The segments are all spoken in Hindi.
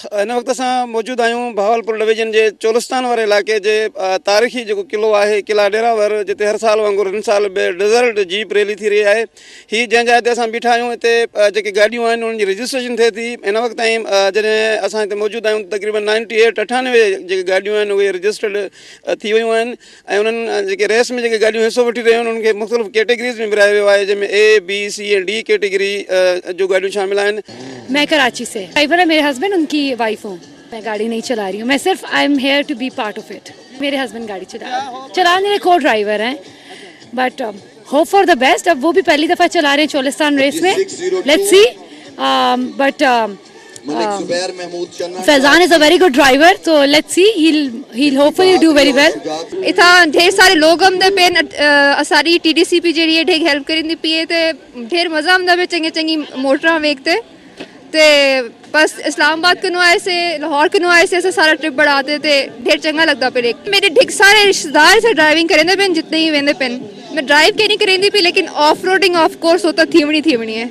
इन वक्त असां मौजूद आहियूं भावलपुर डिवीजन जे चोलिस्तान वारे इलाइक़े जे तारीख़ी जेको क़िलो आहे किला डेरावर, जिते हर साल वांगुरु हिन साल बि डेज़र्ट जीप रैली थी रही आहे। हीअ जंहिं जाइ ते असां बीठा आहियूं हिते जेके गाॾियूं आहिनि उन्हनि जी रजिस्ट्रेशन थिए थी। इन वक़्त ताईं जॾहिं असां हिते मौजूद आहियूं तक़रीबन 98 जेके गाॾियूं आहिनि उहे रजिस्टर्ड थी वियूं आहिनि ऐं उन्हनि जेके रेस में जेके गाॾियूं हिसो वठी रहियूं आहिनि उन्हनि खे मुख़्तलिफ़ कैटेगरीज़ में विरायो वियो आहे, जंहिंमें A, B, C ऐं D कैटेगरी जो गाॾियूं शामिल आहिनि। मैं कराची से, ड्राइवर है मेरे हस्बैंड, उनकी वाइफ हूँ। मैं गाड़ी नहीं चला रही हूँ, मैं सिर्फ I am here to be part of it. मेरे हस्बैंड गाड़ी चलाने के को ड्राइवर हैं, but hope for the best. अब वो भी पहली दफ़ा चला रहे हैं चोलिस्तान रेस में, let's see. But Faizan is a very good driver, तो let's see he'll hopefully do very well। इतना ढेर सारे लोग आमदे पे सारी TDCP जेडी ढेर हेल्प करिंदी पिए ते ढेर मजा आमदा पे चंगी चंगी मोटरां वेखते ते बस इस्लामाबाद कनो आए से लाहौर कनो आए से सारा ट्रिप बढ़ाते थे, ढेर चंगा लगता पे। मेरे ढेर सारे रिश्तेदार से ड्राइविंग करेंदे पेन, जितने ही वेंदे पेन। मैं ड्राइव के नहीं करेंदी पी, लेकिन ऑफ रोडिंग ऑफ कोर्स होता थीवनी है।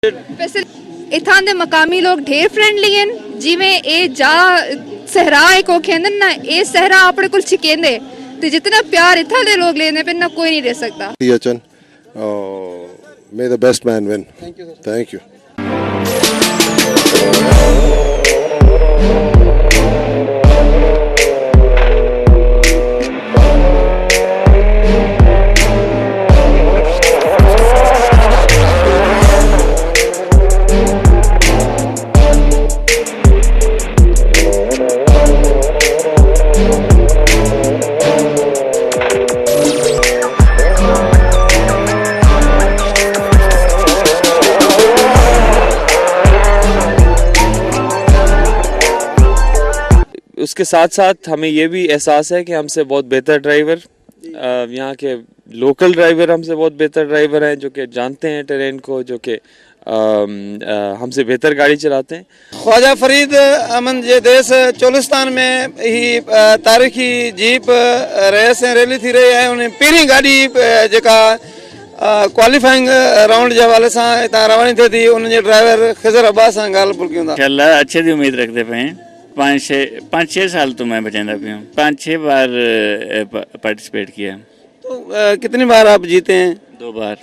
वैसे इथां दे मकामी लोग ढेर फ्रेंडली हैं, जिवें ए जा सहरा एक खेंदन ना, ए सहरा अपने कुल छिकेंदे ते जितना प्यार इथां दे लोग लेंदे पे ना कोई नहीं दे सकता। May the best man win. Thank you, sir. Thank you. उसके साथ साथ हमें ये भी एहसास है कि हमसे बहुत बेहतर ड्राइवर, यहाँ के लोकल ड्राइवर हमसे बहुत बेहतर ड्राइवर हैं, जो कि जानते हैं टेरेन को, जो कि हमसे बेहतर गाड़ी चलाते हैं। ख्वाजा फरीद अमन जे देश चोलिस्तान में ही तारीख़ी जीप रेस ऐं रैली थी रही है। उन पहिरीं गाॾी जेका क्वालिफाइंग राउंड जे हवाले सां हितां रवानी थिए थी, उनजे ड्राइवर ख़िज़र अब्बास सां ॻाल्हि ॿोल कयूं था। इंशाअल्लाह अच्छे दी उम्मीद रखते पे हैं। 5-6 साल तो मैं बचाता भी हूँ, 5-6 बार पार्टिसिपेट किया। तो कितनी बार आप जीते हैं? 2 बार।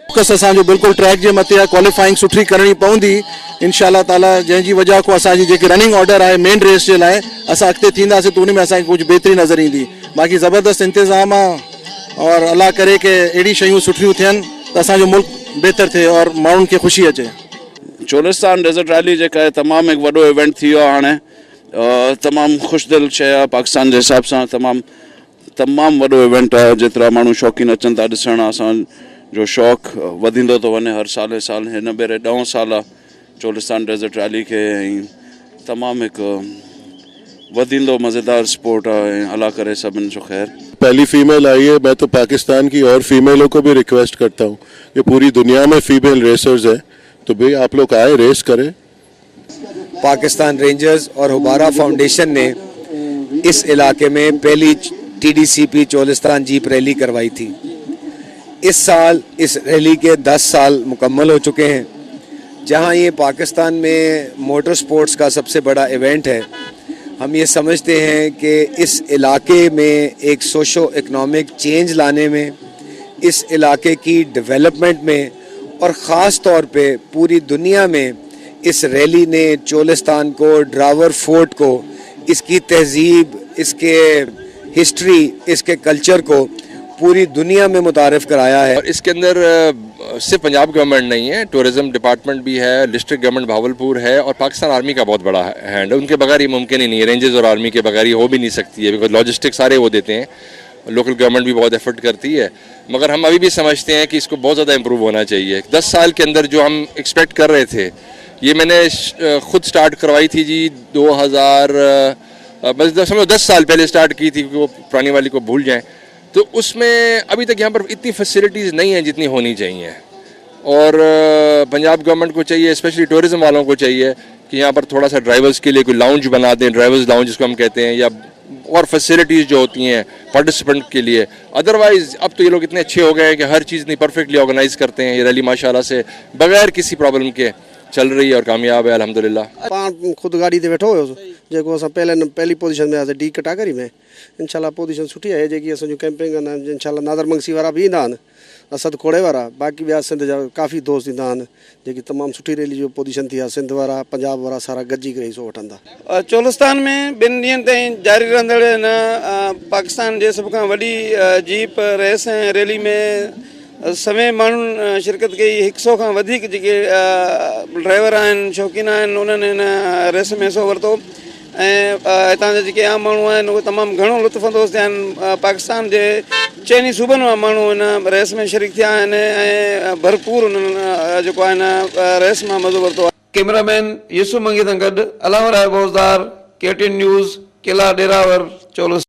फोकस असांजो बिल्कुलु ट्रैक जे मथे आहे, क्वालिफाइंग सुठी करणी पवंदी इंशाअल्लाह ताला, जंहिंजी वजह को असांजी जेकी रनिंग ऑर्डर आहे मेन रेस जे लाइ असां अॻिते थींदासीं त उन में असांखे कुझु बेहतरी नज़र ईंदी। बाक़ी ज़बरदस्त इंतज़ाम आहे और अल्लाह करे कि अहिड़ी शयूं सुठियूं थियनि त असांजो मुल्क बहितर थिए और माण्हुनि खे ख़ुशी अचे। चोलिस्तान डेज़र्ट रैली जेका आहे तमामु हिकु वॾो इवेंट थी वियो आहे हाणे, तमामु ख़ुशदिल शइ आहे पाकिस्तान जे हिसाब सां, तमामु वॾो इवेंट आहे। जेतिरा माण्हू शौक़ीन अचनि था ॾिसण, असांजो शौक़ु वधंदो थो वञे हर साल साल। हिन भेरे 10 साल आहे चोलिस्तान डेज़र्ट रैली खे, ऐं तमामु हिकु वधंदो मज़ेदार स्पोर्ट आहे, ऐं अल्लाह करे सभिनि जो ख़ैर। पहली फीमेल आई है, मैं तो पाकिस्तान की और फीमेलों को भी रिक्वेस्ट करता हूँ कि पूरी दुनिया में फीमेल रेसर्स है, तो भाई आप लोग आए रेस करें। पाकिस्तान रेंजर्स और हुबारा फाउंडेशन ने इस इलाके में पहली TDCP चोलिस्तान जीप रैली करवाई थी। इस साल इस रैली के 10 साल मुकम्मल हो चुके हैं। जहां ये पाकिस्तान में मोटर स्पोर्ट्स का सबसे बड़ा इवेंट है, हम ये समझते हैं कि इस इलाके में एक सोशो इकनॉमिक चेंज लाने में, इस इलाके की डेवलपमेंट में और ख़ास तौर पे पूरी दुनिया में इस रैली ने चोलिस्तान को, ड्रावर फोर्ट को, इसकी तहजीब, इसके हिस्ट्री, इसके कल्चर को पूरी दुनिया में मुतारिफ कराया है। और इसके अंदर सिर्फ पंजाब गवर्नमेंट नहीं है, टूरिज़्म डिपार्टमेंट भी है, डिस्ट्रिक्ट गवर्नमेंट भावलपुर है और पाकिस्तान आर्मी का बहुत बड़ा हैंड है। उनके बगैर ये मुमकिन ही नहीं है, रेंजर्स और आर्मी के बगैर ये हो भी नहीं सकती है, बिकॉज लॉजिस्टिक सारे वो देते हैं। लोकल गवर्नमेंट भी बहुत एफर्ट करती है, मगर हम अभी भी समझते हैं कि इसको बहुत ज़्यादा इम्प्रूव होना चाहिए। 10 साल के अंदर जो हम एक्सपेक्ट कर रहे थे, ये मैंने खुद स्टार्ट करवाई थी जी 2000 बस समझो 10 साल पहले स्टार्ट की थी, वो पुरानी वाली को भूल जाएं। तो उसमें अभी तक यहाँ पर इतनी फैसिलिटीज़ नहीं हैं जितनी होनी चाहिए, और पंजाब गवर्नमेंट को चाहिए, स्पेशली टूरिज़्म वालों को चाहिए कि यहाँ पर थोड़ा सा ड्राइवर्स के लिए कोई लाउंज बना दें, ड्राइवर्स लाउंज जिसको हम कहते हैं, या और फैसिलिटीज़ जो होती हैं पार्टिसिपेंट के लिए। अदरवाइज़ अब तो ये लोग इतने अच्छे हो गए हैं कि हर चीज़ इतनी परफेक्टली ऑर्गेनाइज़ करते हैं। ये रैली माशाल्लाह से बगैर किसी प्रॉब्लम के चल रही है और कामयाब है अल्हम्दुलिल्लाह। पाण खुद गाड़ी ते वेठो हुयोसि जेको असां पहली पोजीशन में हुआसीं डी कटागरी में। इंशाल्लाह पोजीशन सुठी आहे जेकी असांजो कैंपिंग कंदा आहिनि। इंशाल्लाह नादर मंगसी वारा बि ईंदा आहिनि, असद खोड़े वारा, बाक़ी ॿिया सिंध जा काफ़ी दोस्त ईंदा आहिनि जेकी तमामु सुठी रैली जो पोजीशन थी आहे। सिंध वारा पंजाब वारा सारा गॾिजी करे हिसो वठंदा। चोलिस्तान में 2 ॾींहंनि ताईं जारी रहंदड़ हिन पाकिस्तान जे सभ खां वॾी जीप रेस ऐं रैली में सभई माण्हुनि शिरकत कई। 100 खां वधीक जेके ड्राइवर आहिनि, शौक़ीन आहिनि, उन्हनि हिन रेस में हिसो वरितो ऐं हितां जा जेके आम माण्हू आहिनि उहे तमामु घणो लुत्फ़अंदोज़ थिया आहिनि। पाकिस्तान जे चइनी सूबनि मां माण्हू हिन रेस में शरीक थिया आहिनि ऐं भरपूर उन्हनि जेको आहे हिन रेस मां मज़ो वरितो आहे। कैमरामैन यूसुफ मंगी सां गॾु अलावर बोज़दार, KTN न्यूज़, किला डेरावर, चोलिस्तान।